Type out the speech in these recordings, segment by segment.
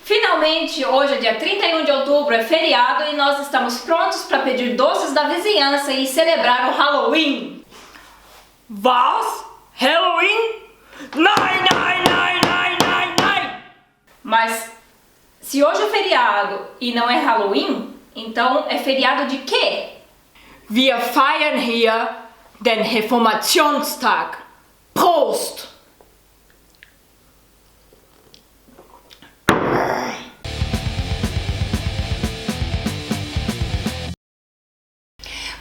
Finalmente, hoje é dia 31 de outubro, é feriado e nós estamos prontos para pedir doces da vizinhança e celebrar o Halloween. Was? Halloween? Nein, nein, nein, nein, nein, nein! Mas se hoje é feriado e não é Halloween, então é feriado de quê? Wir feiern hier den Reformationstag. Prost!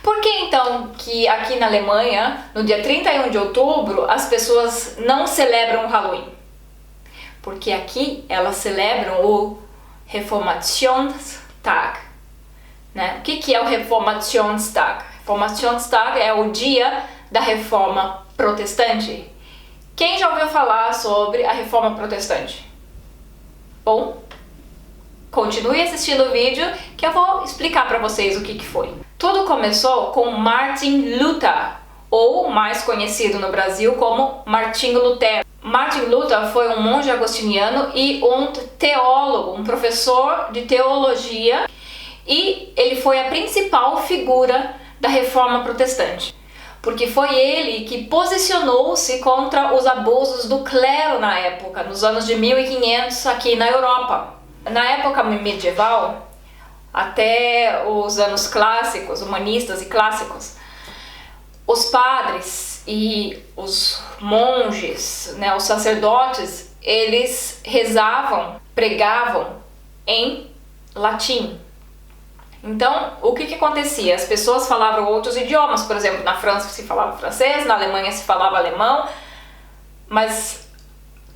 Por que então que aqui na Alemanha, no dia 31 de outubro, as pessoas não celebram o Halloween? Porque aqui elas celebram o Reformationstag. Né? O que é o Reformationstag? Reformationstag é o dia da Reforma Protestante. Quem já ouviu falar sobre a Reforma Protestante? Bom, continue assistindo o vídeo que eu vou explicar para vocês o que foi. Tudo começou com Martin Luther, ou mais conhecido no Brasil como Martinho Lutero. Martin Luther foi um monge agostiniano e um teólogo, um professor de teologia, e ele foi a principal figura da Reforma Protestante, porque foi ele que posicionou-se contra os abusos do clero na época, nos anos de 1500 aqui na Europa. Na época medieval, até os anos clássicos, humanistas e clássicos, os padres e os monges, né, os sacerdotes, eles rezavam, pregavam em latim. Então, o que acontecia? As pessoas falavam outros idiomas, por exemplo, na França se falava francês, na Alemanha se falava alemão, mas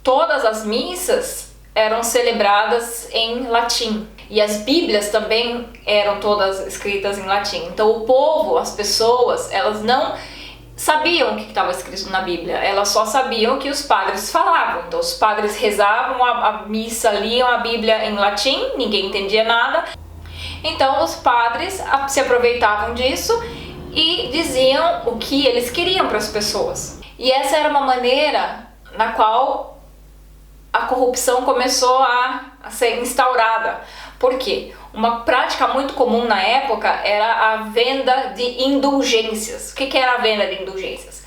todas as missas eram celebradas em latim. E as Bíblias também eram todas escritas em latim. Então o povo, as pessoas, elas não sabiam o que estava escrito na Bíblia. Elas só sabiam o que os padres falavam. Então os padres rezavam a missa, liam a Bíblia em latim, ninguém entendia nada. Então os padres se aproveitavam disso e diziam o que eles queriam para as pessoas. E essa era uma maneira na qual a corrupção começou a ser instaurada. Por quê? Uma prática muito comum na época era a venda de indulgências. O que era a venda de indulgências?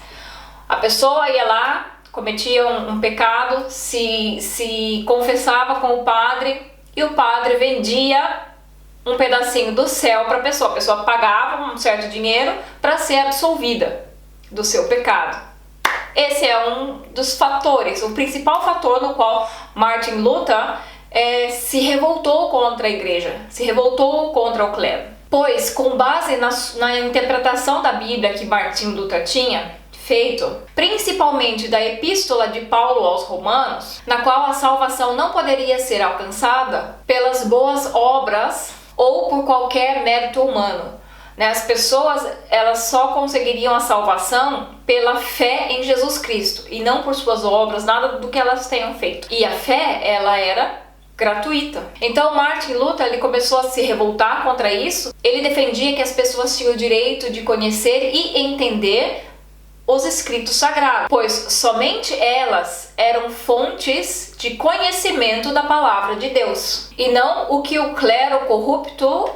A pessoa ia lá, cometia um pecado, se confessava com o padre e o padre vendia um pedacinho do céu para a pessoa pagava um certo dinheiro para ser absolvida do seu pecado. Esse é um dos fatores, o principal fator no qual Martin Luther se revoltou contra a igreja, se revoltou contra o clero. Pois, com base na interpretação da Bíblia que Martin Luther tinha feito, principalmente da Epístola de Paulo aos Romanos, na qual a salvação não poderia ser alcançada pelas boas obras ou por qualquer mérito humano. As pessoas elas só conseguiriam a salvação pela fé em Jesus Cristo e não por suas obras, nada do que elas tenham feito. E a fé, ela era gratuita. Então Martin Luther ele começou a se revoltar contra isso. Ele defendia que as pessoas tinham o direito de conhecer e entender os escritos sagrados, pois somente elas eram fontes de conhecimento da palavra de Deus e não o que o clero corrupto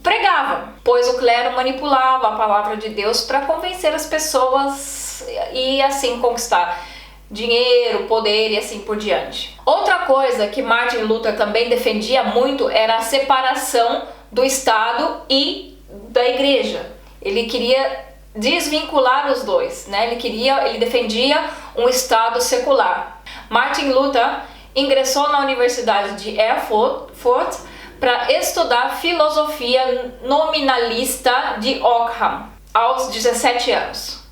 pregava, pois o clero manipulava a palavra de Deus para convencer as pessoas e assim conquistar dinheiro, poder e assim por diante. Outra coisa que Martin Luther também defendia muito era a separação do Estado e da Igreja. Ele queria desvincular os dois, né? Ele defendia um Estado secular. Martin Luther ingressou na Universidade de Erfurt para estudar filosofia nominalista de Ockham aos 17 anos.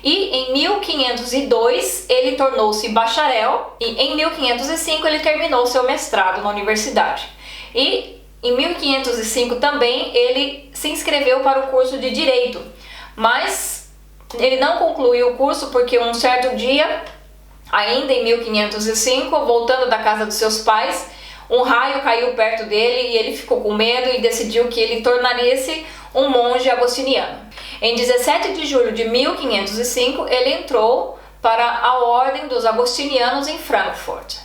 E em 1502 ele tornou-se bacharel e em 1505 ele terminou seu mestrado na universidade. E em 1505 também ele se inscreveu para o curso de Direito, mas ele não concluiu o curso porque um certo dia, ainda em 1505, voltando da casa dos seus pais, um raio caiu perto dele e ele ficou com medo e decidiu que ele tornaria-se um monge agostiniano. Em 17 de julho de 1505, ele entrou para a Ordem dos Agostinianos em Frankfurt.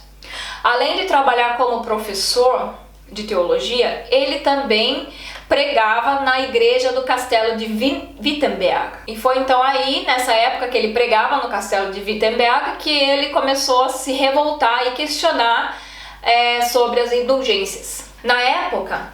Além de trabalhar como professor de teologia, ele também pregava na igreja do castelo de Wittenberg. E foi então aí, nessa época que ele pregava no castelo de Wittenberg, que ele começou a se revoltar e questionar sobre as indulgências. Na época,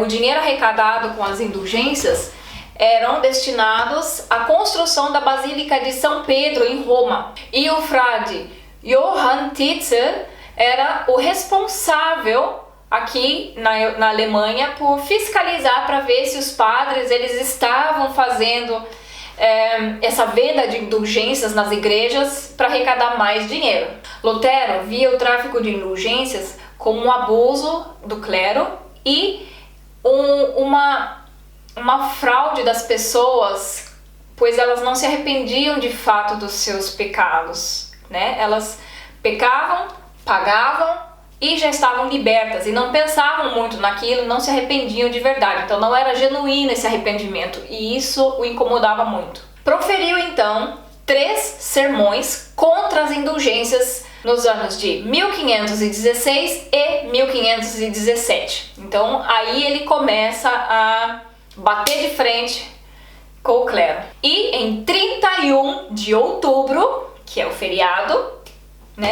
o dinheiro arrecadado com as indulgências eram destinados à construção da Basílica de São Pedro em Roma. E o frade Johann Tetzel era o responsável aqui na Alemanha por fiscalizar para ver se os padres eles estavam fazendo essa venda de indulgências nas igrejas para arrecadar mais dinheiro. Lutero via o tráfico de indulgências como um abuso do clero e uma fraude das pessoas, pois elas não se arrependiam de fato dos seus pecados, né? Elas pecavam, pagavam e já estavam libertas e não pensavam muito naquilo, não se arrependiam de verdade. Então não era genuíno esse arrependimento e isso o incomodava muito. Proferiu então 3 sermões contra as indulgências nos anos de 1516 e 1517. Então aí ele começa a bater de frente com o clero. E em 31 de outubro, que é o feriado,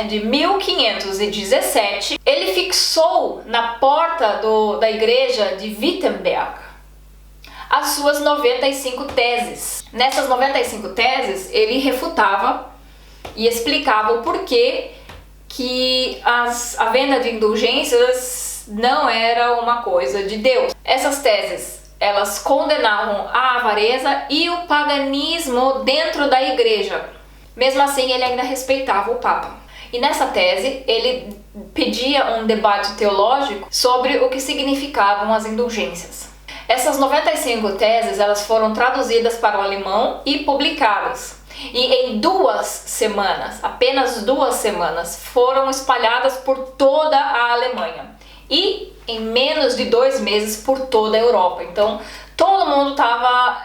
de 1517, ele fixou na porta da igreja de Wittenberg as suas 95 teses. Nessas 95 teses, ele refutava e explicava o porquê que a venda de indulgências não era uma coisa de Deus. Essas teses, elas condenavam a avareza e o paganismo dentro da igreja. Mesmo assim, ele ainda respeitava o Papa. E nessa tese, ele pedia um debate teológico sobre o que significavam as indulgências. Essas 95 teses, elas foram traduzidas para o alemão e publicadas. E em 2 semanas, apenas 2 semanas, foram espalhadas por toda a Alemanha. E em menos de 2 meses por toda a Europa. Então, todo mundo estava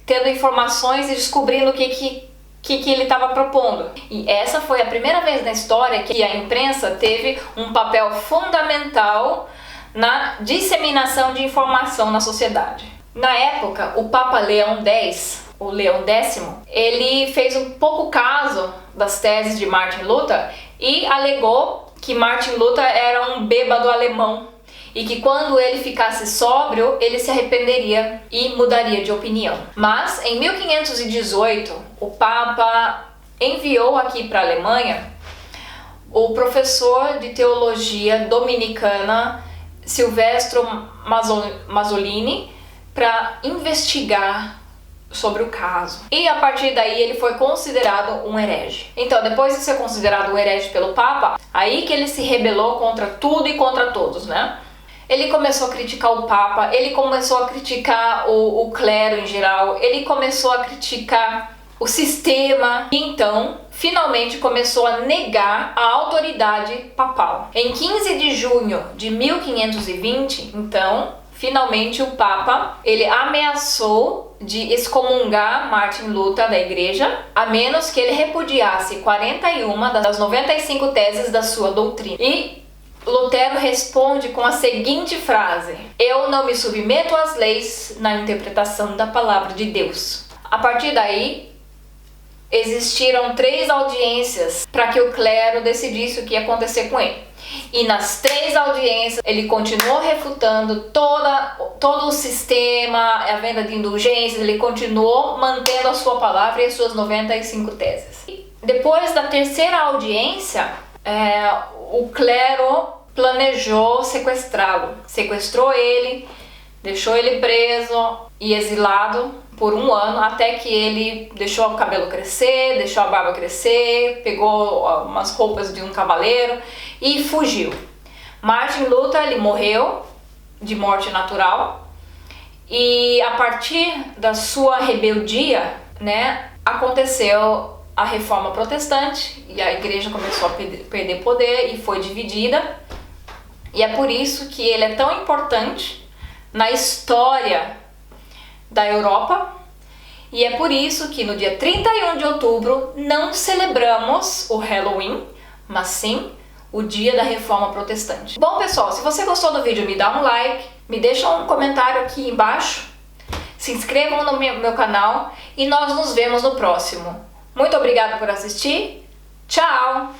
tendo informações e descobrindo o que ele estava propondo. E essa foi a primeira vez na história que a imprensa teve um papel fundamental na disseminação de informação na sociedade. Na época, o Papa Leão X, o Leão X, ele fez um pouco caso das teses de Martin Luther e alegou que Martin Luther era um bêbado alemão e que quando ele ficasse sóbrio, ele se arrependeria e mudaria de opinião. Mas em 1518, o Papa enviou aqui para a Alemanha o professor de teologia dominicana Silvestro Mazzolini para investigar sobre o caso. E a partir daí ele foi considerado um herege. Então, depois de ser considerado um herege pelo Papa, aí que ele se rebelou contra tudo e contra todos, né? Ele começou a criticar o Papa, ele começou a criticar o clero em geral, ele começou a criticar o sistema e então, finalmente, começou a negar a autoridade papal. Em 15 de junho de 1520, então, finalmente o Papa, ele ameaçou de excomungar Martin Luther da igreja, a menos que ele repudiasse 41 das 95 teses da sua doutrina. E Lutero responde com a seguinte frase: "Eu não me submeto às leis na interpretação da palavra de Deus." A partir daí, existiram 3 audiências para que o clero decidisse o que ia acontecer com ele. E nas 3 audiências, ele continuou refutando todo o sistema, a venda de indulgências, ele continuou mantendo a sua palavra e as suas 95 teses. E depois da 3ª audiência, o clero planejou sequestrá-lo. Sequestrou ele, deixou ele preso e exilado por 1 ano, até que ele deixou o cabelo crescer, deixou a barba crescer, pegou umas roupas de um cavaleiro e fugiu. Martin Luther, ele morreu de morte natural e a partir da sua rebeldia, aconteceu a Reforma Protestante e a igreja começou a perder poder e foi dividida. E é por isso que ele é tão importante na história da Europa, e é por isso que no dia 31 de outubro não celebramos o Halloween, mas sim o dia da Reforma Protestante. Bom, pessoal, se você gostou do vídeo, me dá um like, me deixa um comentário aqui embaixo, se inscrevam no meu canal e nós nos vemos no próximo. Muito obrigada por assistir. Tchau!